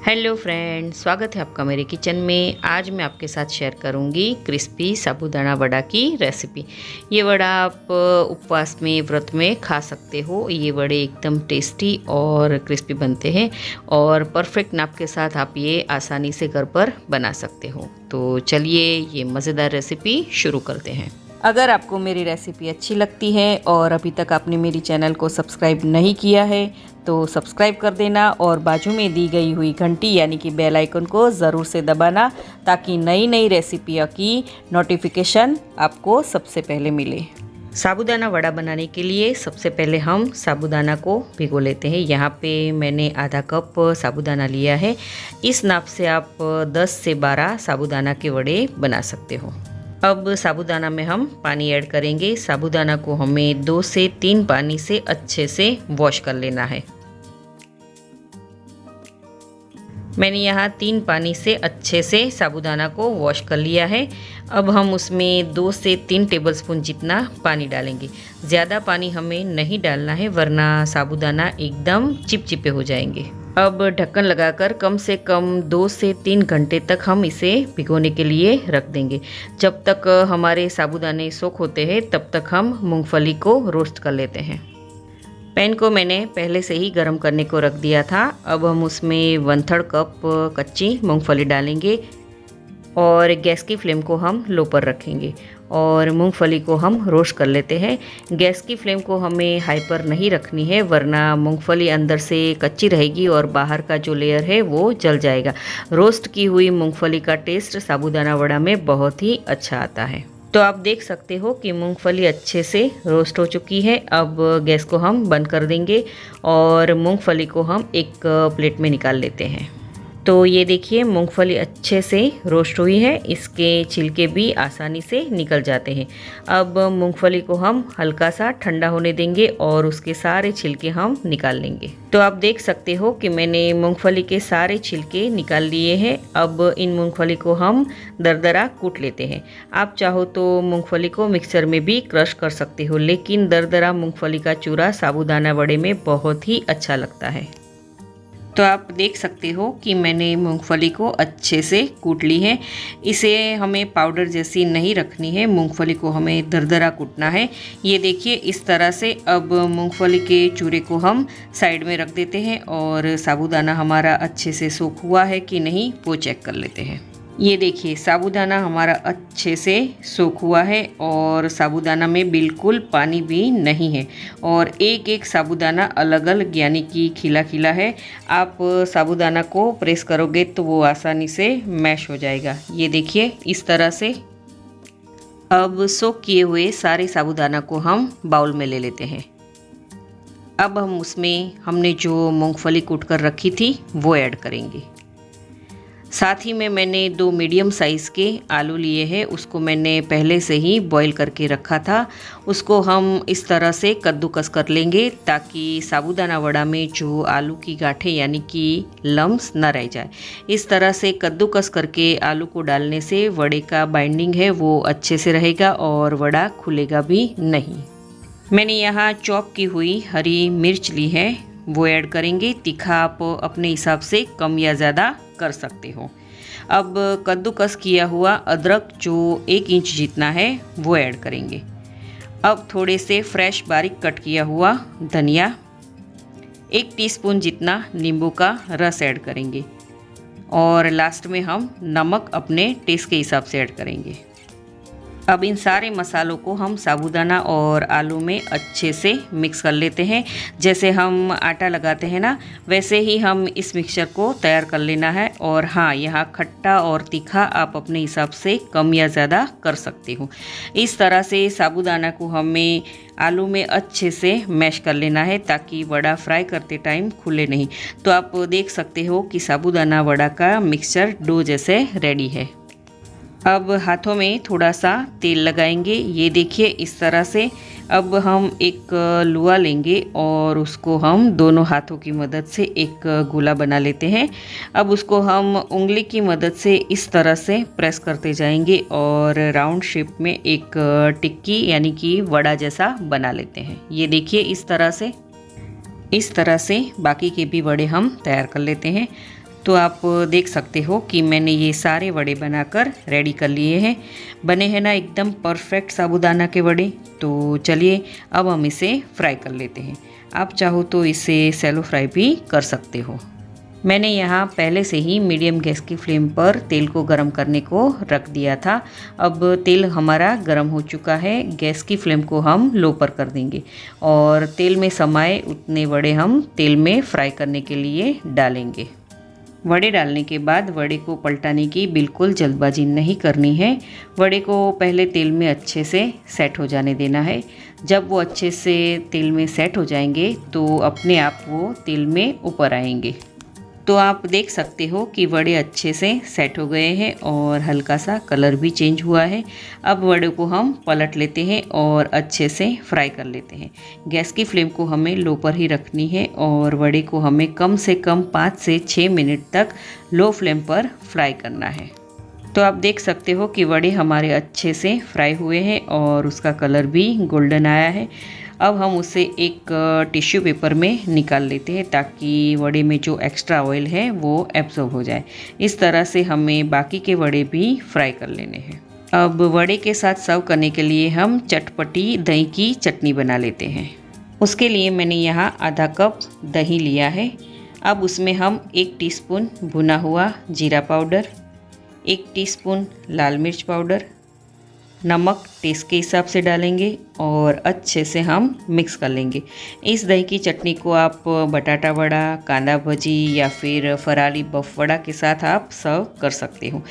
Hello friend, स्वागत है आपका मेरे किचन में। आज मैं आपके साथ शेयर करूंगी क्रिस्पी साबूदाना वड़ा की रेसिपी। ये वड़ा आप उपवास में, व्रत में खा सकते हो। ये वड़े एकदम टेस्टी और क्रिस्पी बनते हैं और परफेक्ट नाप के साथ आप ये आसानी से घर पर बना सकते हो। तो चलिए ये मज़ेदार रेसिपी शुरू करते हैं। अगर आपको मेरी रेसिपी अच्छी लगती है और अभी तक आपने मेरी चैनल को सब्सक्राइब नहीं किया है तो सब्सक्राइब कर देना और बाजू में दी गई हुई घंटी यानी कि बेल आइकन को ज़रूर से दबाना ताकि नई नई रेसिपियों की नोटिफिकेशन आपको सबसे पहले मिले। साबूदाना वड़ा बनाने के लिए सबसे पहले हम साबूदाना को भिगो लेते हैं। यहाँ पे मैंने आधा कप साबूदाना लिया है। इस नाप से आप 10 से 12 साबूदाना के वड़े बना सकते हो। अब साबूदाना में हम पानी ऐड करेंगे। साबूदाना को हमें 2 से 3 पानी से अच्छे से वॉश कर लेना है। मैंने यहाँ 3 पानी से अच्छे से साबूदाना को वॉश कर लिया है। अब हम उसमें 2 से 3 टेबलस्पून जितना पानी डालेंगे। ज़्यादा पानी हमें नहीं डालना है वरना साबूदाना एकदम चिपचिपे हो जाएंगे। अब ढक्कन लगाकर कम से कम 2 से 3 घंटे तक हम इसे भिगोने के लिए रख देंगे। जब तक हमारे साबूदाने सोख होते हैं तब तक हम मूंगफली को रोस्ट कर लेते हैं। पैन को मैंने पहले से ही गर्म करने को रख दिया था। अब हम उसमें 1/3 कप कच्ची मूंगफली डालेंगे और गैस की फ्लेम को हम लो पर रखेंगे और मूंगफली को हम रोस्ट कर लेते हैं। गैस की फ्लेम को हमें हाई पर नहीं रखनी है वरना मूंगफली अंदर से कच्ची रहेगी और बाहर का जो लेयर है वो जल जाएगा। रोस्ट की हुई मूंगफली का टेस्ट साबूदाना वड़ा में बहुत ही अच्छा आता है। तो आप देख सकते हो कि मूंगफली अच्छे से रोस्ट हो चुकी है। अब गैस को हम बंद कर देंगे और मूंगफली को हम एक प्लेट में निकाल लेते हैं। तो ये देखिए मूंगफली अच्छे से रोस्ट हुई है। इसके छिलके भी आसानी से निकल जाते हैं। अब मूंगफली को हम हल्का सा ठंडा होने देंगे और उसके सारे छिलके हम निकाल लेंगे। तो आप देख सकते हो कि मैंने मूंगफली के सारे छिलके निकाल लिए हैं। अब इन मूंगफली को हम दरदरा कूट लेते हैं। आप चाहो तो मूंगफली को मिक्सर में भी क्रश कर सकते हो, लेकिन दरदरा मूंगफली का चूरा साबूदाना वड़े में बहुत ही अच्छा लगता है। तो आप देख सकते हो कि मैंने मूंगफली को अच्छे से कूट ली है। इसे हमें पाउडर जैसी नहीं रखनी है, मूंगफली को हमें दरदरा कूटना है। ये देखिए इस तरह से। अब मूंगफली के चूरे को हम साइड में रख देते हैं और साबूदाना हमारा अच्छे से सोख हुआ है कि नहीं वो चेक कर लेते हैं। ये देखिए साबूदाना हमारा अच्छे से सोख हुआ है और साबूदाना में बिल्कुल पानी भी नहीं है और एक एक साबूदाना अलग अलग यानी कि खिला खिला है। आप साबूदाना को प्रेस करोगे तो वो आसानी से मैश हो जाएगा। ये देखिए इस तरह से। अब सोख किए हुए सारे साबूदाना को हम बाउल में ले लेते हैं। अब हम उसमें हमने जो मूंगफली कूट कर रखी थी वो ऐड करेंगे। साथ ही में मैंने 2 मीडियम साइज़ के आलू लिए हैं। उसको मैंने पहले से ही बॉईल करके रखा था। उसको हम इस तरह से कद्दूकस कर लेंगे ताकि साबूदाना वड़ा में जो आलू की गांठें यानी कि लम्स न रह जाए। इस तरह से कद्दूकस करके आलू को डालने से वड़े का बाइंडिंग है वो अच्छे से रहेगा और वड़ा खुलेगा भी नहीं। मैंने यहाँ चॉप की हुई हरी मिर्च ली है, वो ऐड करेंगे। तीखा आप अपने हिसाब से कम या ज़्यादा कर सकते हो। अब कद्दूकस किया हुआ अदरक जो 1 इंच जितना है वो ऐड करेंगे। अब थोड़े से फ्रेश बारीक कट किया हुआ धनिया, 1 टीस्पून जितना नींबू का रस ऐड करेंगे और लास्ट में हम नमक अपने टेस्ट के हिसाब से ऐड करेंगे। अब इन सारे मसालों को हम साबूदाना और आलू में अच्छे से मिक्स कर लेते हैं। जैसे हम आटा लगाते हैं ना, वैसे ही हम इस मिक्सचर को तैयार कर लेना है। और हाँ, यहाँ खट्टा और तीखा आप अपने हिसाब से कम या ज़्यादा कर सकते हो। इस तरह से साबूदाना को हमें आलू में अच्छे से मैश कर लेना है ताकि वड़ा फ्राई करते टाइम खुले नहीं। तो आप देख सकते हो कि साबूदाना वड़ा का मिक्सचर डो जैसे रेडी है। अब हाथों में थोड़ा सा तेल लगाएंगे। ये देखिए इस तरह से। अब हम एक लुआ लेंगे और उसको हम दोनों हाथों की मदद से एक गोला बना लेते हैं। अब उसको हम उंगली की मदद से इस तरह से प्रेस करते जाएंगे और राउंड शेप में एक टिक्की यानी कि वड़ा जैसा बना लेते हैं। ये देखिए इस तरह से बाकी के भी वड़े हम तैयार कर लेते हैं। तो आप देख सकते हो कि मैंने ये सारे वड़े बनाकर रेडी कर लिए हैं। बने हैं ना एकदम परफेक्ट साबूदाना के वड़े। तो चलिए अब हम इसे फ्राई कर लेते हैं। आप चाहो तो इसे सैलो फ्राई भी कर सकते हो। मैंने यहाँ पहले से ही मीडियम गैस की फ्लेम पर तेल को गरम करने को रख दिया था। अब तेल हमारा गरम हो चुका है। गैस की फ्लेम को हम लो पर कर देंगे और तेल में समाये उतने वड़े हम तेल में फ्राई करने के लिए डालेंगे। वड़े डालने के बाद वड़े को पलटाने की बिल्कुल जल्दबाजी नहीं करनी है। वड़े को पहले तेल में अच्छे से सेट हो जाने देना है। जब वो अच्छे से तेल में सेट हो जाएंगे तो अपने आप वो तेल में ऊपर आएंगे। तो आप देख सकते हो कि वड़े अच्छे से सेट हो गए हैं और हल्का सा कलर भी चेंज हुआ है। अब वड़े को हम पलट लेते हैं और अच्छे से फ्राई कर लेते हैं। गैस की फ्लेम को हमें लो पर ही रखनी है और वड़े को हमें कम से कम 5 से 6 मिनट तक लो फ्लेम पर फ्राई करना है। तो आप देख सकते हो कि वड़े हमारे अच्छे से फ्राई हुए हैं और उसका कलर भी गोल्डन आया है। अब हम उसे एक टिश्यू पेपर में निकाल लेते हैं ताकि वड़े में जो एक्स्ट्रा ऑयल है वो एब्जॉर्ब हो जाए। इस तरह से हमें बाकी के वड़े भी फ्राई कर लेने हैं। अब वड़े के साथ सर्व करने के लिए हम चटपटी दही की चटनी बना लेते हैं। उसके लिए मैंने यहाँ आधा कप दही लिया है। अब उसमें हम 1 टीस्पून भुना हुआ जीरा पाउडर, 1 टीस्पून लाल मिर्च पाउडर, नमक टेस्ट के हिसाब से डालेंगे और अच्छे से हम मिक्स कर लेंगे। इस दही की चटनी को आप बटाटा वड़ा, कांदा भजी या फिर फराली बफ वड़ा के साथ आप सर्व कर सकते हो।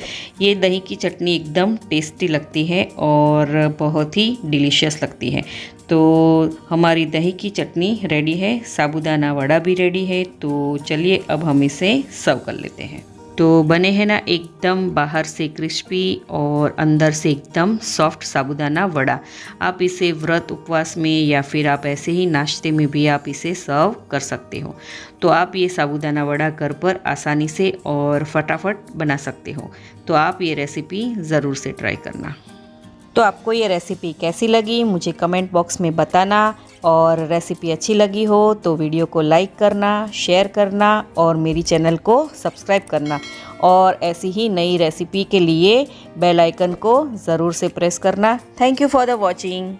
ये दही की चटनी एकदम टेस्टी लगती है और बहुत ही डिलीशियस लगती है। तो हमारी दही की चटनी रेडी है, साबूदाना वड़ा भी रेडी है। तो चलिए अब हम इसे सर्व कर लेते हैं। तो बने हैं ना एकदम बाहर से क्रिस्पी और अंदर से एकदम सॉफ्ट साबूदाना वड़ा। आप इसे व्रत उपवास में या फिर आप ऐसे ही नाश्ते में भी आप इसे सर्व कर सकते हो। तो आप ये साबूदाना वड़ा घर पर आसानी से और फटाफट बना सकते हो। तो आप ये रेसिपी ज़रूर से ट्राई करना। तो आपको ये रेसिपी कैसी लगी मुझे कमेंट बॉक्स में बताना, और रेसिपी अच्छी लगी हो तो वीडियो को लाइक करना, शेयर करना और मेरी चैनल को सब्सक्राइब करना। और ऐसी ही नई रेसिपी के लिए बेल आइकन को ज़रूर से प्रेस करना। Thank you for the watching.